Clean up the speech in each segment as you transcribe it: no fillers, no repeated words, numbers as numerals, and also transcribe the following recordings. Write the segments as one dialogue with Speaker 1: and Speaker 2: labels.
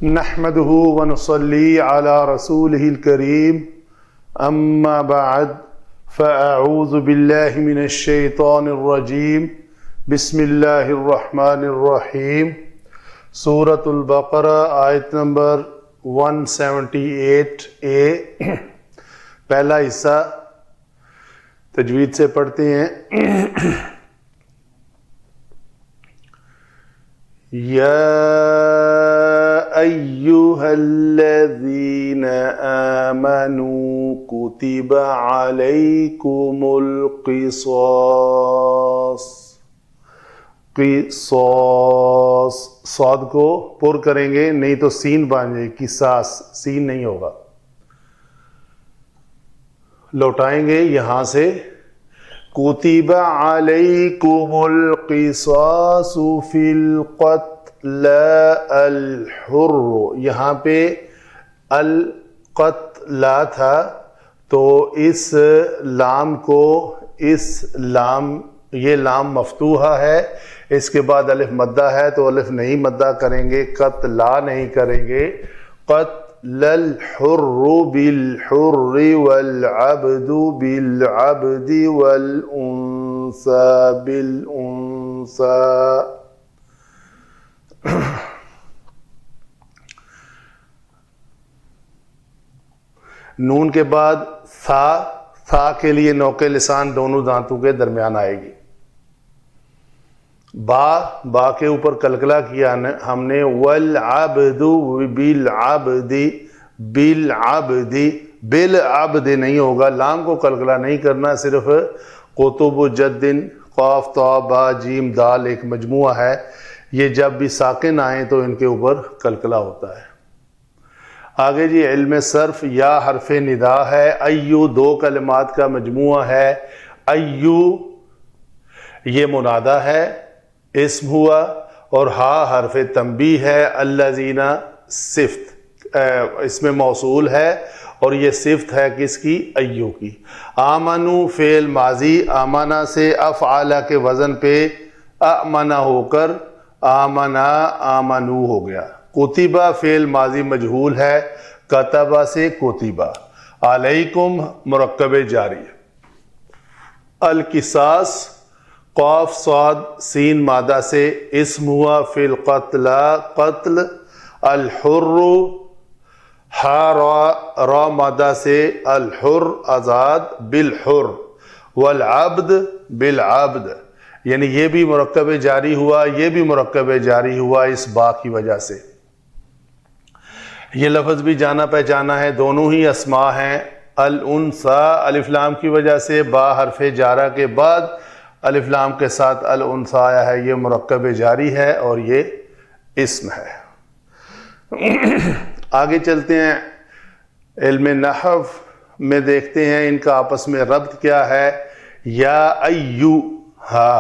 Speaker 1: نحمده ونصلي على رسوله الكريم اما بعد فاعوذ بالله من الشیطان الرجیم بسم اللہ الرحمن الرحیم سورۃ البقرہ آیت نمبر 178a پہلا حصہ تجوید سے پڑھتے ہیں۔ یا أيها الذين آمنوا كتب عليكم القصاص قصاص صاد کو پر کریں گے، نہیں تو سین بن جائے، قصاص سین نہیں ہوگا، لوٹائیں گے یہاں سے کتب علیکم القصاص فی القتل الحر، یہاں پہ القتل تھا تو اس لام کو یہ لام مفتوحہ ہے، اس کے بعد الف مدہ ہے تو الف نہیں مدہ کریں گے، قتلا نہیں کریں گے، قتل الحر بالحر والعبد بالعبد والانثى بالانثى۔ نون کے بعد ثا کے لیے نوک لسان دونوں دانتوں کے درمیان آئے گی۔ با کے اوپر کلکلا کیا ہم نے، والعبد بالعبد بالعبد بالعبد نہیں ہوگا، لام کو کلکلا نہیں کرنا، صرف قطب جد قاف طا با جیم دال ایک مجموعہ ہے، یہ جب بھی ساکن آئیں تو ان کے اوپر کلکلا ہوتا ہے۔ آگے جی علم صرف، یا حرف ندا ہے، ایو دو کلمات کا مجموعہ ہے، ایو یہ منادہ ہے، اسم ہوا، اور ہا حرف تنبیہ ہے، الذین صفت اس میں موصول ہے اور یہ صفت ہے کس کی؟ ایو کی۔ آمنو فعل ماضی، آمنہ سے افعالہ کے وزن پہ آمنہ ہو کر آمنا آمنو ہو گیا۔ کتبہ فعل ماضی مجہول ہے، کتبہ سے کتبہ۔ علیکم مرکب جاری۔ القصاص قاف صاد سین مادہ سے اسم ہوا، فی القتل قتل، الحر ہا را مادہ سے الحر آزاد بالحر، والعبد بالعبد، یعنی یہ بھی مرکب جاری ہوا، یہ بھی مرکب جاری ہوا اس با کی وجہ سے۔ یہ لفظ بھی جانا پہچانا ہے، دونوں ہی اسماء ہیں۔ الانثى الف لام کی وجہ سے، با حرف جارہ کے بعد الف لام کے ساتھ الانثى آیا ہے، یہ مرکب جاری ہے اور یہ اسم ہے۔ آگے چلتے ہیں، علم نحو میں دیکھتے ہیں ان کا آپس میں ربط کیا ہے۔ یا ایو ہا،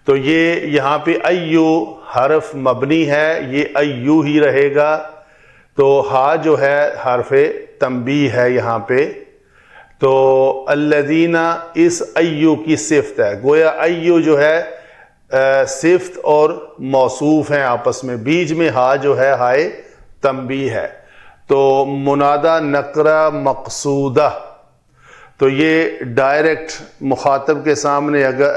Speaker 1: تو یہ یہاں پہ ایو حرف مبنی ہے، یہ ایو ہی رہے گا، تو ہا جو ہے حرف تنبیہ ہے یہاں پہ، تو الذین اس ایو کی صفت ہے، گویا ایو جو ہے صفت اور موصوف ہیں آپس میں، بیچ میں ہا جو ہے ہائے تنبیہ ہے، تو منادہ نکرہ مقصودہ، تو یہ ڈائریکٹ مخاطب کے سامنے اگر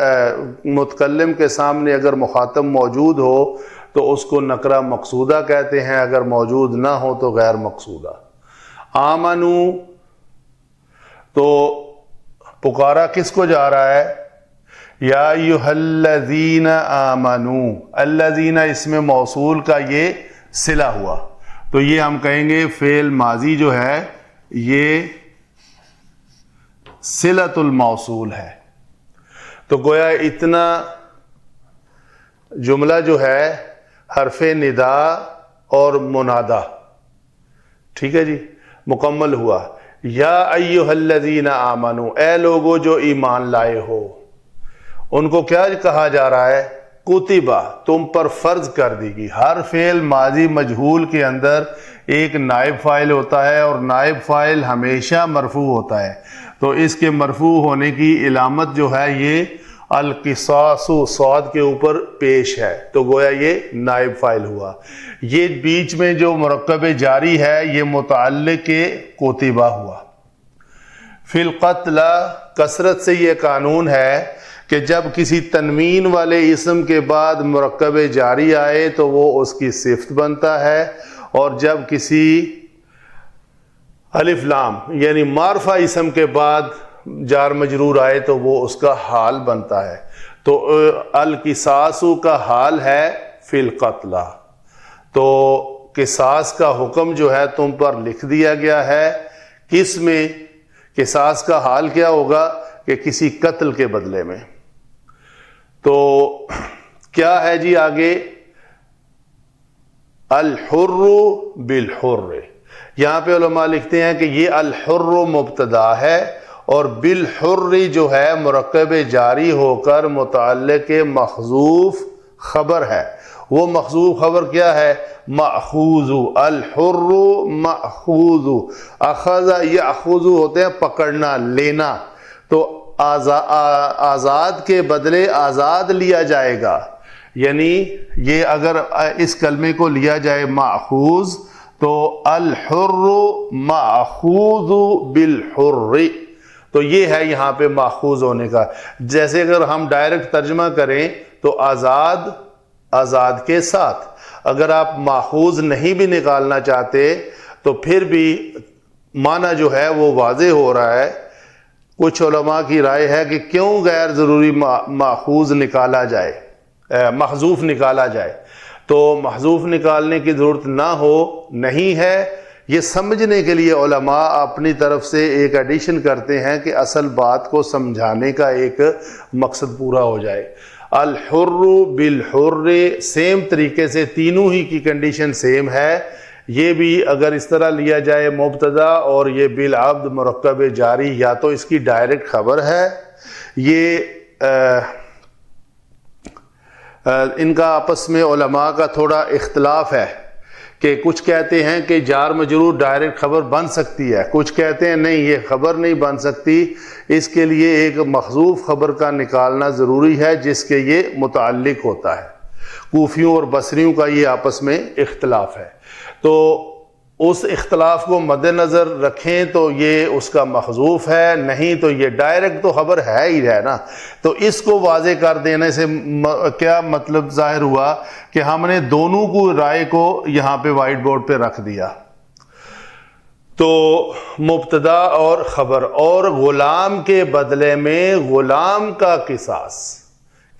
Speaker 1: متکلم کے سامنے اگر مخاطب موجود ہو تو اس کو نکرہ مقصودہ کہتے ہیں، اگر موجود نہ ہو تو غیر مقصودہ۔ آمنو تو پکارا کس کو جا رہا ہے؟ یا ایھا الذین آمنو، الذین اس میں موصول کا یہ صلہ ہوا، تو یہ ہم کہیں گے فعل ماضی جو ہے یہ صلۃ الموصول ہے، تو گویا اتنا جملہ جو ہے حرف ندا اور منادہ، ٹھیک ہے جی، مکمل ہوا۔ یا ایھا الذین آمنو، اے لوگو جو ایمان لائے ہو، ان کو کیا کہا جا رہا ہے؟ کتبہ تم پر فرض کر دی گئی۔ ہر فعل ماضی مجہول کے اندر ایک نائب فاعل ہوتا ہے اور نائب فاعل ہمیشہ مرفوع ہوتا ہے، تو اس کے مرفوع ہونے کی علامت جو ہے یہ القصاص صاد کے اوپر پیش ہے تو گویا یہ نائب فاعل ہوا. یہ بیچ میں جو مرکب جاری ہے یہ متعلق کوتبہ ہوا. فی القتل کثرت سے یہ قانون ہے کہ جب کسی تنوین والے اسم کے بعد مرکب جاری آئے تو وہ اس کی صفت بنتا ہے، اور جب کسی الف لام یعنی معرفہ اسم کے بعد جار مجرور آئے تو وہ اس کا حال بنتا ہے. تو القصاص کا حال ہے فی القتل. تو قصاص کا حکم جو ہے تم پر لکھ دیا گیا ہے. کس میں؟ قصاص کا حال کیا ہوگا کہ کسی قتل کے بدلے میں. تو کیا ہے جی آگے؟ الحر بالحر. یہاں پہ علماء لکھتے ہیں کہ یہ الحر مبتدا ہے اور بالحر جو ہے مرکب جاری ہو کر متعلق محذوف خبر ہے. وہ محذوف خبر کیا ہے؟ مأخوذ. الحر مأخوذ. اخذ یأخذ ہوتے ہیں پکڑنا، لینا. تو آزاد کے بدلے آزاد لیا جائے گا. یعنی یہ اگر اس کلمے کو لیا جائے مأخوذ تو الحر مأخوذ بالحر. تو یہ ہے یہاں پہ ماخوذ ہونے کا. جیسے اگر ہم ڈائریکٹ ترجمہ کریں تو آزاد آزاد کے ساتھ. اگر آپ ماخوذ نہیں بھی نکالنا چاہتے تو پھر بھی معنی جو ہے وہ واضح ہو رہا ہے. کچھ علماء کی رائے ہے کہ کیوں غیر ضروری ماخوذ نکالا جائے، محذوف نکالا جائے. تو محذوف نکالنے کی ضرورت نہ ہو نہیں ہے. یہ سمجھنے کے لیے علماء اپنی طرف سے ایک ایڈیشن کرتے ہیں کہ اصل بات کو سمجھانے کا ایک مقصد پورا ہو جائے. الحر بالحر سیم طریقے سے تینوں ہی کی کنڈیشن سیم ہے. یہ بھی اگر اس طرح لیا جائے مبتدا اور یہ بالعبد مرکب جاری، یا تو اس کی ڈائریکٹ خبر ہے. یہ ان کا آپس میں علماء کا تھوڑا اختلاف ہے کہ کچھ کہتے ہیں کہ جار مجرور ڈائریکٹ خبر بن سکتی ہے، کچھ کہتے ہیں نہیں یہ خبر نہیں بن سکتی، اس کے لیے ایک محذوف خبر کا نکالنا ضروری ہے جس کے یہ متعلق ہوتا ہے. کوفیوں اور بصریوں کا یہ آپس میں اختلاف ہے. تو اس اختلاف کو مد نظر رکھیں تو یہ اس کا محذوف ہے، نہیں تو یہ ڈائریکٹ تو خبر ہے ہی ہے نا. تو اس کو واضح کر دینے سے کیا مطلب ظاہر ہوا کہ ہم نے دونوں کو رائے کو یہاں پہ وائٹ بورڈ پہ رکھ دیا. تو مبتدا اور خبر، اور غلام کے بدلے میں غلام کا قصاص.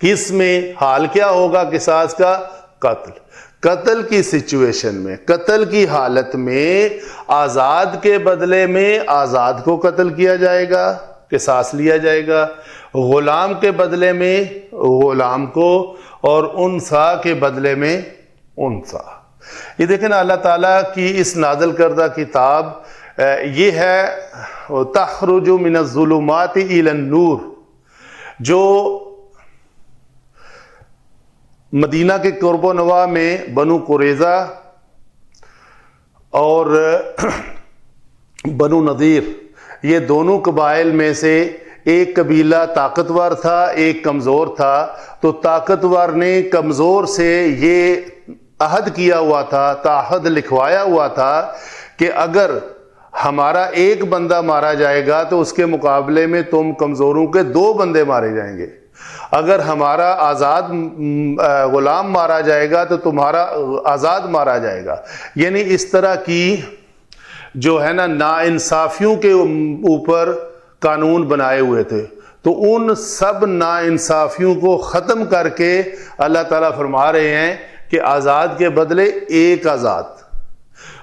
Speaker 1: کس میں حال کیا ہوگا قصاص کا؟ قتل. قتل کی سچویشن میں، قتل کی حالت میں آزاد کے بدلے میں آزاد کو قتل کیا جائے گا، قصاص لیا جائے گا. غلام کے بدلے میں غلام کو، اور انثى کے بدلے میں انثى. یہ دیکھیں نا اللہ تعالیٰ کی اس نازل کردہ کتاب یہ ہے تخرج من الظلمات الی النور. جو مدینہ کے قرب و نواح میں بنو قریظہ اور بنو نذیر، یہ دونوں قبائل میں سے ایک قبیلہ طاقتور تھا، ایک کمزور تھا. تو طاقتور نے کمزور سے یہ عہد کیا ہوا تھا، تعہد لکھوایا ہوا تھا کہ اگر ہمارا ایک بندہ مارا جائے گا تو اس کے مقابلے میں تم کمزوروں کے 2 بندے مارے جائیں گے. اگر ہمارا آزاد غلام مارا جائے گا تو تمہارا آزاد مارا جائے گا. یعنی اس طرح کی جو ہے نا ناانصافیوں کے اوپر قانون بنائے ہوئے تھے. تو ان سب ناانصافیوں کو ختم کر کے اللہ تعالیٰ فرما رہے ہیں کہ آزاد کے بدلے ایک آزاد،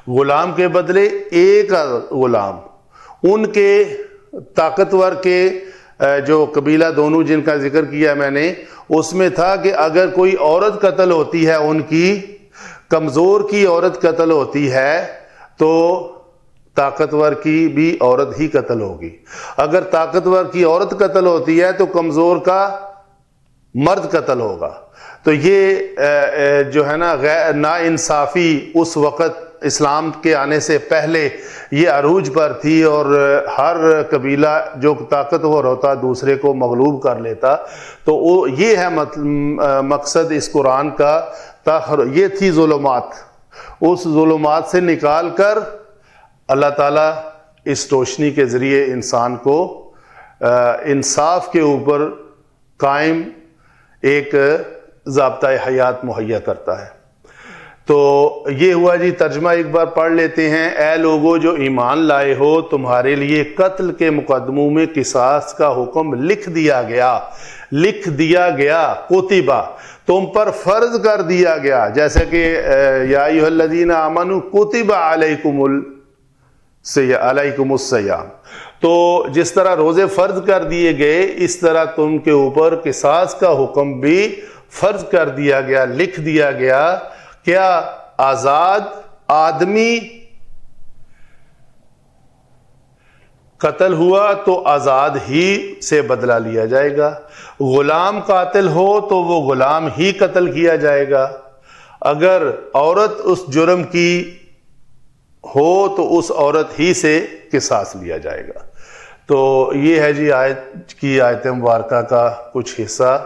Speaker 1: غلام کے بدلے ایک غلام. ان کے طاقتور کے جو قبیلہ دونوں جن کا ذکر کیا میں نے، اس میں تھا کہ اگر کوئی عورت قتل ہوتی ہے، ان کی کمزور کی عورت قتل ہوتی ہے تو طاقتور کی بھی عورت ہی قتل ہوگی. اگر طاقتور کی عورت قتل ہوتی ہے تو کمزور کا مرد قتل ہوگا. تو یہ جو ہے نا ناانصافی اس وقت اسلام کے آنے سے پہلے یہ عروج پر تھی اور ہر قبیلہ جو طاقتور ہوتا دوسرے کو مغلوب کر لیتا، تو یہ ہے مقصد اس قرآن کا، یہ تھی ظلمات، اس ظلمات سے نکال کر اللہ تعالیٰ اس روشنی کے ذریعے انسان کو انصاف کے اوپر قائم ایک ضابطۂ حیات مہیا کرتا ہے۔ تو یہ ہوا جی ترجمہ، ایک بار پڑھ لیتے ہیں۔ اے لوگو جو ایمان لائے ہو، تمہارے لیے قتل کے مقدموں میں قصاص کا حکم لکھ دیا گیا، کتبہ، تم پر فرض کر دیا گیا، جیسے کہ یا ایھا الذین آمنوا کتب علیکم الصیام، تو جس طرح روزے فرض کر دیے گئے، اس طرح تم کے اوپر قصاص کا حکم بھی فرض کر دیا گیا، لکھ دیا گیا۔ کیا؟ آزاد آدمی قتل ہوا تو آزاد ہی سے بدلہ لیا جائے گا، غلام قاتل ہو تو وہ غلام ہی قتل کیا جائے گا، اگر عورت اس جرم کی ہو تو اس عورت ہی سے قصاص لیا جائے گا۔ تو یہ ہے جی آیت کی آیت مبارکہ کا کچھ حصہ۔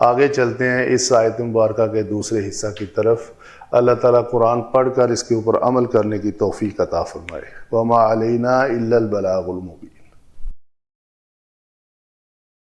Speaker 1: آگے چلتے ہیں اس آیت مبارکہ کے دوسرے حصہ کی طرف۔ اللہ تعالیٰ قرآن پڑھ کر اس کے اوپر عمل کرنے کی توفیق عطا فرمائے۔ وما علینا الا البلاغ المبین۔